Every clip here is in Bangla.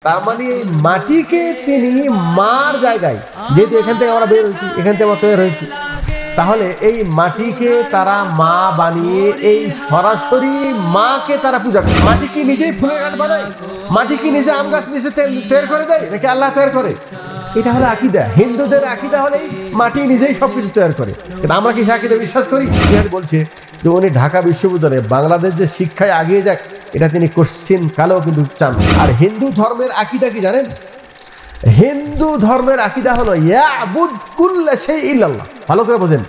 তার মানে এই মাটিকে তিনি মার জায়গায়, যেহেতু এখান থেকে আমরা বের হয়েছি, এখান থেকে আমরা তৈরি হয়েছি, তাহলে এই মাটিকে তারা মা বানিয়ে এই সরাসরি মাকে তারা পূজা করে। মাটি কি নিজেই ফুলের গাছ বানায়? মাটি কি নিজে আম গাছ নিজে তৈরি করে দেয় নাকি আল্লাহ তৈরি করে? এটা হলো আকীদা। হিন্দুদের আকীদা হলেই মাটি নিজেই সবকিছু তৈরি করে, কিন্তু আমরা কি সে আকীদা বিশ্বাস করি? ইতিহাস বলছে যে উনি ঢাকা বিশ্ববিদ্যালয়ে বাংলাদেশ যে শিক্ষায় আগিয়ে যাক এটা তিনি কোশ্চিন কালেও কিন্তু চান। আর হিন্দু ধর্মের আকীদা কি জানেন? হিন্দু ধর্মের আকীদা হলো ইয়াবুদ কুল্লা শাই ইল্লাল্লাহ। ভালো করে বোঝেন,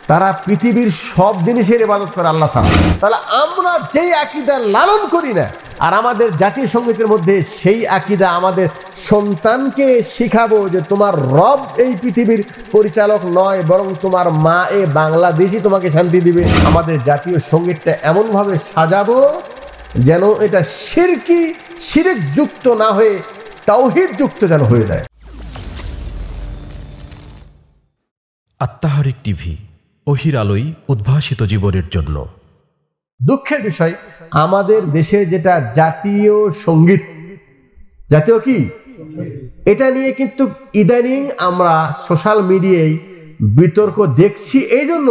তারা পৃথিবীর সব জিনিসের ইবাদত করে আল্লাহ ছাড়া। তাহলে আমরা যেই আকীদা লালন করি না, আর আমাদের জাতীয় সঙ্গীতের মধ্যে সেই আকীদা আমাদের সন্তানকে শিখাবো যে তোমার রব এই পৃথিবীর পরিচালক নয়, বরং তোমার মা এ বাংলাদেশই তোমাকে শান্তি দিবে। আমাদের জাতীয় সঙ্গীতটা এমনভাবে সাজাবো যেন এটা শিরক যুক্ত না হয়ে তাওহীদ যুক্ত যেন হয়ে যায়। আত্মাহারিক টিভি, ওহির আলোয় উদ্ভাসিত জীবনের জন্য। দুঃখের বিষয়, আমাদের দেশে যেটা জাতীয় সঙ্গীত, জাতীয় কি, এটা নিয়ে কিন্তু ইদানিং আমরা সোশ্যাল মিডিয়ায় বিতর্ক দেখছি, এই জন্য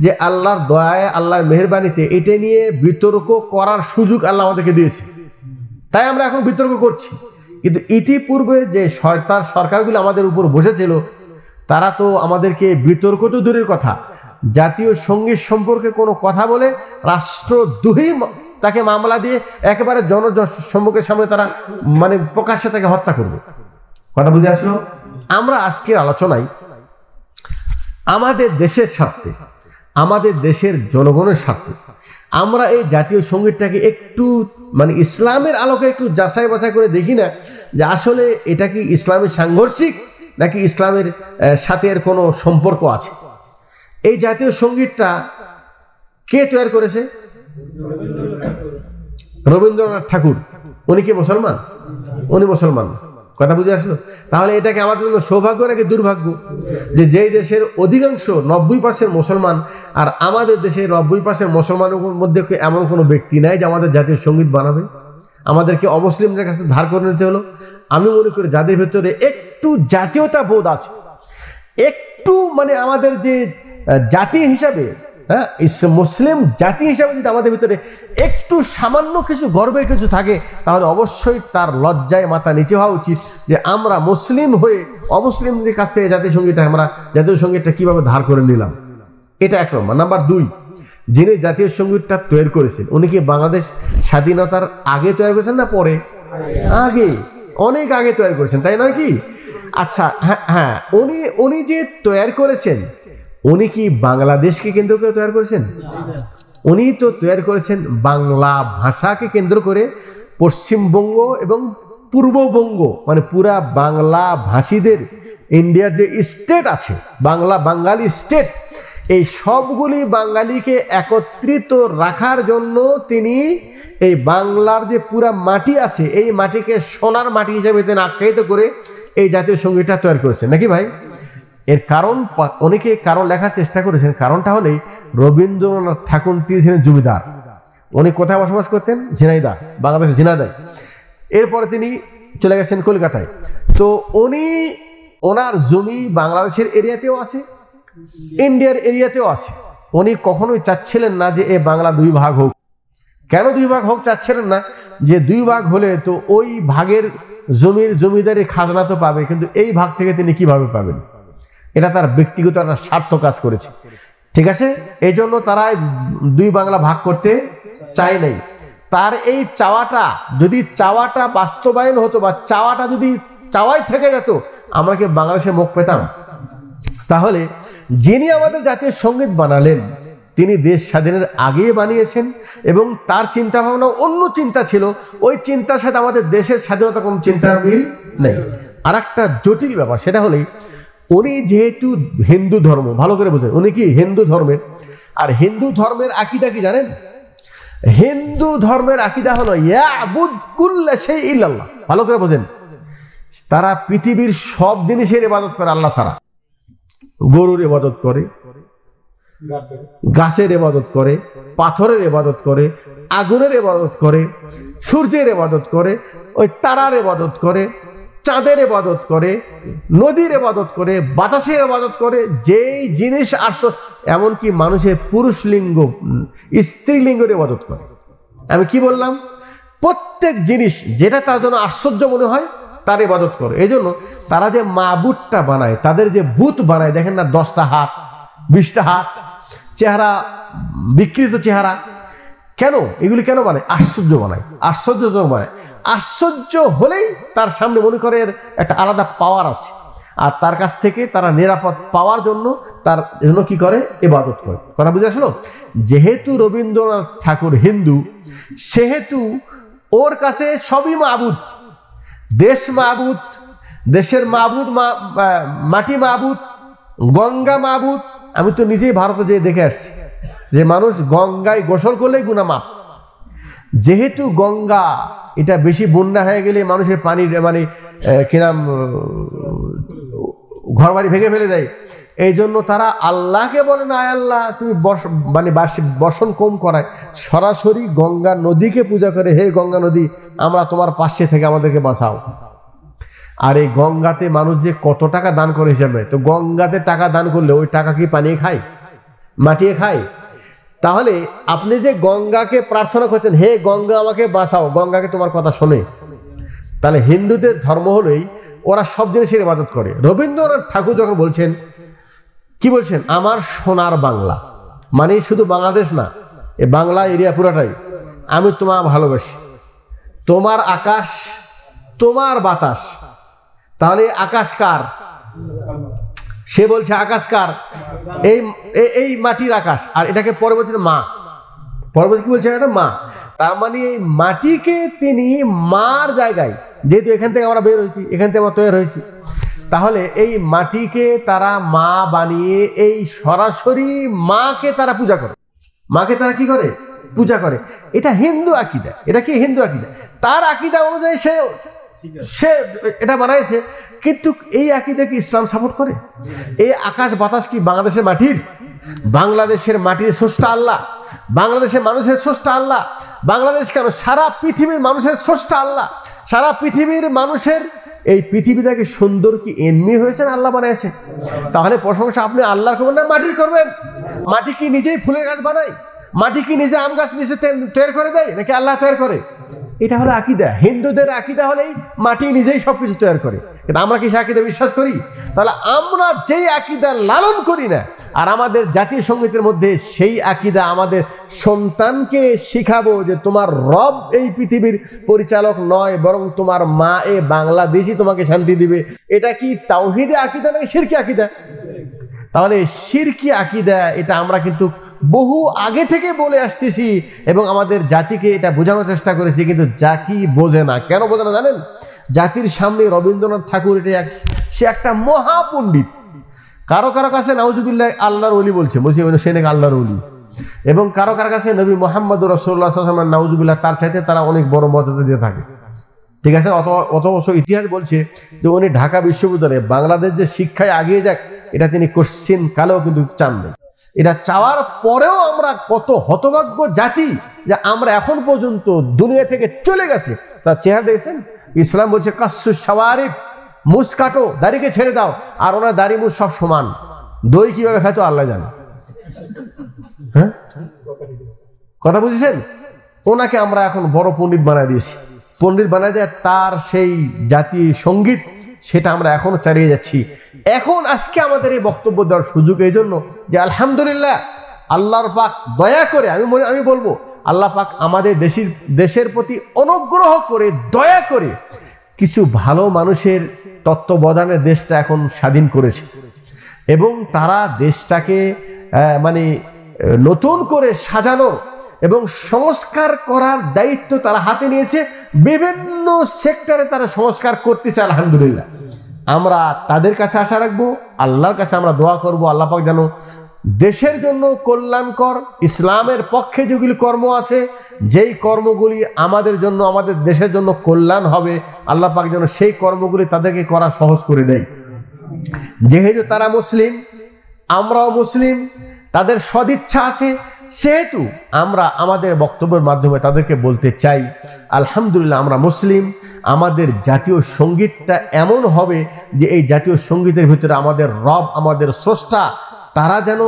যে আল্লাহর দয়ায়, আল্লাহর মেহেরবানিতে এটা নিয়ে বিতর্ক করার সুযোগ আল্লাহ আমাদেরকে দিয়েছে, তাই আমরা এখন বিতর্ক করছি। কিন্তু ইতিপূর্বে যে সরকারগুলো আমাদের উপর বসেছিল, তারা তো আমাদেরকে বিতর্ক তো দূরের কথা, জাতীয় সঙ্গীত সম্পর্কে কোনো কথা বলে রাষ্ট্রদ্রোহী তাকে মামলা দিয়ে একেবারে জনসম্মুখের সামনে তারা মানে প্রকাশ্যে তাকে হত্যা করবে। কথা বুঝে আসলো? আমরা আজকের আলোচনায় আমাদের দেশের স্বার্থে, আমাদের দেশের জনগণের স্বার্থে আমরা এই জাতীয় সঙ্গীতটাকে একটু মানে ইসলামের আলোকে একটু যাচাই বাছাই করে দেখি না যে আসলে এটা কি ইসলামের সাংঘর্ষিক নাকি ইসলামের সাথে এর কোনো সম্পর্ক আছে। এই জাতীয় সঙ্গীতটা কে তৈরি করেছে? রবীন্দ্রনাথ ঠাকুর। উনি কি মুসলমান? উনি মুসলমান। কথা বুঝে আসলো? তাহলে এটাকে আমাদের জন্য সৌভাগ্য নাকি দুর্ভাগ্য যে যেই দেশের অধিকাংশ 90% মুসলমান, আর আমাদের দেশে 90% মুসলমানের মধ্যে এমন কোনো ব্যক্তি নাই যে আমাদের জাতীয় সঙ্গীত বানাবে। আমাদেরকে অমুসলিমদের কাছে ধার করে নিতে হলো। আমি মনে করি যাদের ভেতরে একটু জাতীয়তা বোধ আছে, একটু মানে আমাদের যে জাতি হিসাবে, হ্যাঁ, মুসলিম জাতি হিসাবে যদি আমাদের ভিতরে একটু সামান্য কিছু গর্বের কিছু থাকে, তাহলে অবশ্যই তার লজ্জায় মাথা নিচে হওয়া উচিত যে আমরা মুসলিম হয়ে অমুসলিমদের কাছ থেকে জাতীয় সঙ্গীতটা কিভাবে ধার করে নিলাম। এটা এক নম্বর। নাম্বার দুই, যিনি জাতীয় সঙ্গীতটা তৈরি করেছেন উনি কি বাংলাদেশ স্বাধীনতার আগে তৈরি করেছেন না পরে? আগে, অনেক আগে তৈরি করেছেন, তাই নয় কি? আচ্ছা, হ্যাঁ, উনি যে তৈরি করেছেন, উনি কি বাংলাদেশকে কেন্দ্র করে তৈরি করেছেন? উনি তো তৈরি করেছেন বাংলা ভাষাকে কেন্দ্র করে। পশ্চিমবঙ্গ এবং পূর্ববঙ্গ মানে পুরা বাংলা ভাষীদের ইন্ডিয়ার যে স্টেট আছে, বাঙালি স্টেট, এই সবগুলি বাঙালিকে একত্রিত রাখার জন্য তিনি এই বাংলার যে পুরা মাটি আছে, এই মাটিকে সোনার মাটি হিসেবে তিনি আখ্যায়িত করে এই জাতীয় সঙ্গীতটা তৈরি করেছেন, নাকি ভাই? এর কারণ অনেকে কারণ লেখার চেষ্টা করেছেন। কারণটা হলেই রবীন্দ্রনাথ ঠাকুর তিনি ছিলেন জমিদার। উনি কোথায় বসবাস করতেন? ঝিনাইদহ, বাংলাদেশের ঝিনাইদহ। এরপরে তিনি চলে গেছেন কলকাতায়। তো ওনার জমি বাংলাদেশের এরিয়াতেও আছে, ইন্ডিয়ার এরিয়াতেও আছে। উনি কখনোই চাচ্ছিলেন না যে এ বাংলা দুই ভাগ হোক। কেন দুই ভাগ হোক চাচ্ছিলেন না? যে দুই ভাগ হলে তো ওই ভাগের জমিদারি খাজনা তো পাবে, কিন্তু এই ভাগ থেকে তিনি কিভাবে পাবেন? এটা তার ব্যক্তিগত একটা স্বার্থ কাজ করেছে, ঠিক আছে? এই জন্য তারা দুই বাংলা ভাগ করতে চায় নাই। তার এই চাওয়াটা বাস্তবায়ন হতো, বা চাওয়াটা যদি চাওয়াই থেকে যেত, আমরা কি বাংলাদেশে মুখ পেতাম? তাহলে যিনি আমাদের জাতীয় সঙ্গীত বানালেন, তিনি দেশ স্বাধীনের আগে বানিয়েছেন এবং তার চিন্তা ভাবনা অন্য চিন্তা ছিল। ওই চিন্তার সাথে আমাদের দেশের স্বাধীনতা কোনো চিন্তার মিল নেই। আর একটা জটিল ব্যাপার, সেটা হলেই উনি যেহেতু হিন্দু ধর্ম, ভালো করে বোঝেন, উনি কি হিন্দু ধর্মের। আর হিন্দু ধর্মের আকীদা কি জানেন? হিন্দু ধর্মের আকীদা হলো ইয়াবুদ কুল্লা শাই ইল্লাল্লাহ। ভালো করে বোঝেন, তারা পৃথিবীর সব জিনিসের ইবাদত করে আল্লাহ ছাড়া। গরুর ইবাদত করে, গাছের ইবাদত করে, পাথরের ইবাদত করে, আগুনের ইবাদত করে, সূর্যের ইবাদত করে, ওই তারার ইবাদত করে, চাঁদের ইবাদত করে, নদীর ইবাদত করে, বাতাসের ইবাদত করে, যেই জিনিস এমনকি মানুষের পুরুষ লিঙ্গ স্ত্রীলিঙ্গের ইবাদত করে। আমি কি বললাম? প্রত্যেক জিনিস যেটা তার জন্য আশ্চর্য মনে হয় তার ইবাদত করে। এই জন্য তারা যে মাবুদটা বানায়, তাদের যে বুত বানায়, দেখেন না 10টা হাত 20টা হাত, চেহারা বিকৃত চেহারা, কেন এগুলি কেন বানায়? আশ্চর্য বানায়, আশ্চর্যজনক বানায়। আশ্চর্য হলেই তার সামনে মনে করে একটা আলাদা পাওয়ার আছে, আর তার কাছ থেকে তারা নিরাপদ পাওয়ার জন্য তার জন্য কি করে? ইবাদত করে। কথা বুঝে আসলো? যেহেতু রবীন্দ্রনাথ ঠাকুর হিন্দু, সেহেতু ওর কাছে সবই মাবুদ। দেশ মাবুদ, দেশের মাবুদ, মাটি মাবুদ, গঙ্গা মাবুদ। আমি তো নিজেই ভারতে যেয়ে দেখে আসছি যে মানুষ গঙ্গায় গোসল করলেই গুনাহ মাপ। যেহেতু গঙ্গা এটা বেশি বন্যা হয়ে গেলে মানুষের পানির মানে কিরাম ঘরবাড়ি ভেঙে ফেলে দেয়, এই জন্য তারা আল্লাহকে বলে না, আল্লাহ তুমি বর্ষণ কম করায়, সরাসরি গঙ্গা নদীকে পূজা করে, হে গঙ্গা নদী আমরা তোমার পাশে থেকে আমাদেরকে বাঁচাও। আর এই গঙ্গাতে মানুষ যে কত টাকা দান করে হিসাবে, তো গঙ্গাতে টাকা দান করলে ওই টাকা কি পানিয়ে খায়, মাটিয়ে খায়? তাহলে আপনি যে গঙ্গাকে প্রার্থনা করছেন, হে গঙ্গা আমাকে বাঁচাও, গঙ্গাকে তোমার কথা শোনে, তাহলে হিন্দুদের ধর্ম হলেই ওরা সব জিনিসের ইবাদত করে। রবীন্দ্রনাথ ঠাকুর যখন বলছেন, কি বলছেন? আমার সোনার বাংলা, মানে শুধু বাংলাদেশ না, এ বাংলা এরিয়া পুরাটাই, আমি তোমার ভালোবাসি, তোমার আকাশ, তোমার বাতাস। তাহলে আকাশ কার? সে বলছে আকাশ কার? এই মাটির আকাশ। আর এটাকে পরবর্তীতে মা, পরবর্তী কি বলছে? এটা মা। তার মানে এই মাটিকে তিনি মার জায়গায়, যেহেতু এখান থেকে আমরা বের হয়েছি, এখান থেকে আমরা তৈরি হয়েছি, তাহলে এই মাটিকে তারা মা বানিয়ে এই সরাসরি মাকে তারা পূজা করে, মাকে তারা কি করে? পূজা করে। এটা হিন্দু আকীদা। এটা কি হিন্দু আকীদা? তার আকীদা অনুযায়ী সে এটা বানাইছে, কিন্তু এই আকীদা কি ইসলাম সাপোর্ট করে? এই আকাশ বাতাস কি বাংলাদেশের মাটির? বাংলাদেশের মাটির স্রষ্টা আল্লাহ, বাংলাদেশের মানুষের স্রষ্টা আল্লাহ। বাংলাদেশ কেন, সারা পৃথিবীর মানুষের স্রষ্টা আল্লাহ। সারা পৃথিবীর মানুষের এই পৃথিবীটাকে সুন্দর কি এমনি হয়েছেন? আল্লাহ বানাইছে। তাহলে প্রশংসা আপনি আল্লাহর করবেন না মাটির করবেন? মাটি কি নিজেই ফুলের গাছ বানায়? মাটি কি নিজে আম গাছ নিজে তৈরি করে দেয়, নাকি আল্লাহ তৈরি করে? এটা হলো আকীদা। হিন্দুদের আকীদা হলেই মাটি নিজেই সবকিছু তৈরি করে, কিন্তু আমরা কি সে আকীদা বিশ্বাস করি? তাহলে আমরা যেই আকীদা লালন করি না, আর আমাদের জাতীয় সঙ্গীতের মধ্যে সেই আকীদা আমাদের সন্তানকে শিখাবো যে তোমার রব এই পৃথিবীর পরিচালক নয়, বরং তোমার মা এ বাংলাদেশই তোমাকে শান্তি দিবে, এটা কি তাওহীদে আকীদা নাকি শিরকি আকীদা? তাহলে শিরকি আকীদা এটা আমরা কিন্তু বহু আগে থেকে বলে আসতেছি এবং আমাদের জাতিকে এটা বোঝানোর চেষ্টা করেছি, কিন্তু জাতি বোঝে না। কেন বোঝে না জানেন? জাতির সামনে রবীন্দ্রনাথ ঠাকুর সে একটা মহাপণ্ডিত। কারো কারো কাছে নাউজুবিল্লাহ আল্লাহর ওলি বলছে সে নাকি আল্লাহর ওলি, এবং কারো কারো কাছে নবী মুহাম্মদ রাসূলুল্লাহ সাল্লাল্লাহু আলাইহি ওয়াসাল্লাম নাউজুবিল্লাহ তার সাথে তারা অনেক বড় মর্যাদা দিয়ে থাকে। ঠিক আছে, অত বছর ইতিহাস বলছে যে উনি ঢাকা বিশ্ববিদ্যালয়ে বাংলাদেশ যে শিক্ষায় আগিয়ে যাক এটা তিনি কোশ্চিন কালেও কিন্তু চান না। এটা চাওয়ার পরেও আমরা কত হতভাগ্য জাতি যে আমরা এখন পর্যন্ত দুনিয়া থেকে চলে গেছে। তার চেহারা দেখছেন? ইসলাম বলছে কাসসু শাওয়ারিব, মুছ কাটো, দাড়িকে ছেড়ে দাও, আর ওনার দাড়ি মুছ সব সমান। দই কিভাবে খায় তো আল্লাহ জানে। হ্যাঁ, কথা বুঝেছেন? ওনাকে আমরা এখন বড় পণ্ডিত বানায় দিয়েছি। পণ্ডিত বানায় দেয় তার সেই জাতীয় সঙ্গীত, সেটা আমরা এখনো চালিয়ে যাচ্ছি। এখন আজকে আমাদের এই বক্তব্য দেওয়ার সুযোগ এই জন্য যে আলহামদুলিল্লাহ আল্লাহর পাক দয়া করে, আমি বলবো আল্লাহ পাক আমাদের দেশের প্রতি অনুগ্রহ করে দয়া করে কিছু ভালো মানুষের তত্ত্বাবধানে দেশটা এখন স্বাধীন করেছে, এবং তারা দেশটাকে মানে নতুন করে সাজানো এবং সংস্কার করার দায়িত্ব তারা হাতে নিয়েছে। বিভিন্ন সেক্টরে তারা সংস্কার করতেছে। আলহামদুলিল্লাহ আমরা তাদের কাছে আশা রাখবো, আল্লাহর কাছে আমরা দোয়া করবো আল্লাহ পাক যেন দেশের জন্য কল্যাণকর, ইসলামের পক্ষে যেগুলি কর্ম আছে, যেই কর্মগুলি আমাদের জন্য, আমাদের দেশের জন্য কল্যাণ হবে, আল্লাহ পাক যেন সেই কর্মগুলি তাদেরকে করা সহজ করে দেয়। যেহেতু তারা মুসলিম, আমরাও মুসলিম, তাদের সদিচ্ছা আছে, সেহেতু আমরা আমাদের বক্তব্যের মাধ্যমে তাদেরকে বলতে চাই, আলহামদুলিল্লাহ আমরা মুসলিম, আমাদের জাতীয় সঙ্গীতটা এমন হবে যে এই জাতীয় সঙ্গীতের ভিতরে আমাদের রব, আমাদের স্রষ্টা, তারা যেন,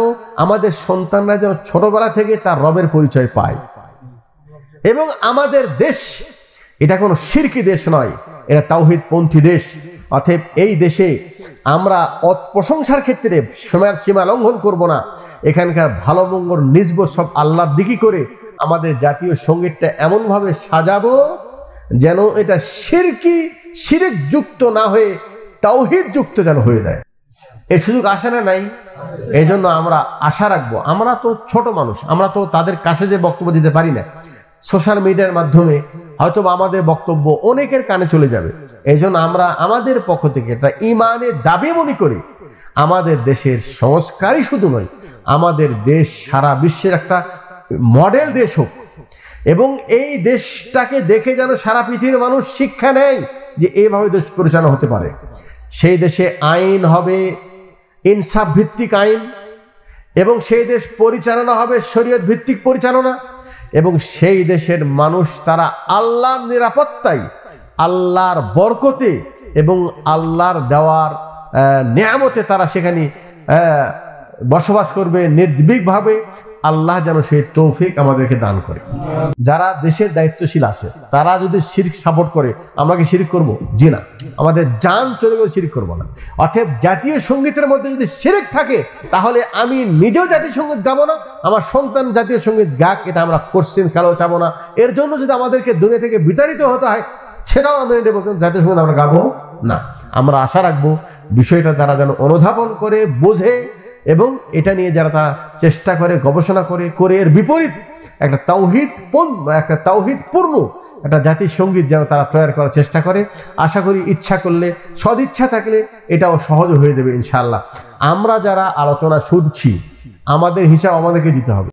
আমাদের সন্তানরা যেন ছোটবেলা থেকে তার রবের পরিচয় পায়। এবং আমাদের দেশ এটা কোনো শিরকি দেশ নয়, এটা তাওহীদপন্থী দেশ। অতএব এই দেশে আমরা প্রশংসার ক্ষেত্রে সময়ের সীমা লঙ্ঘন করব না। এখানকার ভালো মঙ্গল নিজব সব আল্লাহর দিকই করে আমাদের জাতীয় সঙ্গীতটা এমনভাবে সাজাবো যেন এটা শিরক যুক্ত না হয়ে তাওহীদ যুক্ত যেন হয়ে যায়। এই সুযোগ আসে না নাই? এই জন্য আমরা আশা রাখবো। আমরা তো ছোট মানুষ, আমরা তো তাদের কাছে যে বক্তব্য দিতে পারি না। সোশ্যাল মিডিয়ার মাধ্যমে হয়তো আমাদের বক্তব্য অনেকের কানে চলে যাবে। এই জন্য আমরা আমাদের পক্ষ থেকে এটা ইমানের দাবি মনে করি, আমাদের দেশের সংস্কারই শুধু নয়, আমাদের দেশ সারা বিশ্বের একটা মডেল দেশ হোক, এবং এই দেশটাকে দেখে যেন সারা পৃথিবীর মানুষ শিক্ষা নেয় যে এইভাবে দেশ পরিচালনা হতে পারে। সেই দেশে আইন হবে ইনসাফ ভিত্তিক আইন, এবং সেই দেশ পরিচালনা হবে শরীয়ত ভিত্তিক পরিচালনা, এবং সেই দেশের মানুষ তারা আল্লাহর নিরাপত্তায়, আল্লাহর বরকতে এবং আল্লাহর দেওয়ার নিয়ামতে তারা সেখানে বসবাস করবে নির্ভীকভাবে। আল্লাহ যেন সেই তৌফিক আমাদেরকে দান করে। যারা দেশের দায়িত্বশীল আছে তারা যদি শিরক সাপোর্ট করে, আমরা কি শিরক করব? জি না, আমাদের জান চলে গেলে শিরক করবো না। অতএব জাতীয় সঙ্গীতের মধ্যে যদি শিরক থাকে তাহলে আমি নিজেও জাতীয় সঙ্গীত গাবো না, আমার সন্তান জাতীয় সঙ্গীত গাক, এটা আমরা কোশ্চেন খেলাও চাবো না। এর জন্য যদি আমাদেরকে দুনিয়া থেকে বিতাড়িত হতে হয় সেটাও আমরা নেবো, কিন্তু জাতীয় সঙ্গীত আমরা গাবো না। আমরা আশা রাখবো বিষয়টা তারা যেন অনুধাবন করে, বোঝে, এবং এটা নিয়ে যারা তা চেষ্টা করে, গবেষণা করে এর বিপরীত একটা তাওহীদপূর্ণ একটা জাতীয় সঙ্গীত যেন তারা তৈরি করার চেষ্টা করে। আশা করি ইচ্ছা করলে, সদিচ্ছা থাকলে এটাও সহজ হয়ে যাবে ইনশাআল্লাহ। আমরা যারা আলোচনা শুনছি আমাদের হিসাব আমাদেরকে দিতে হবে।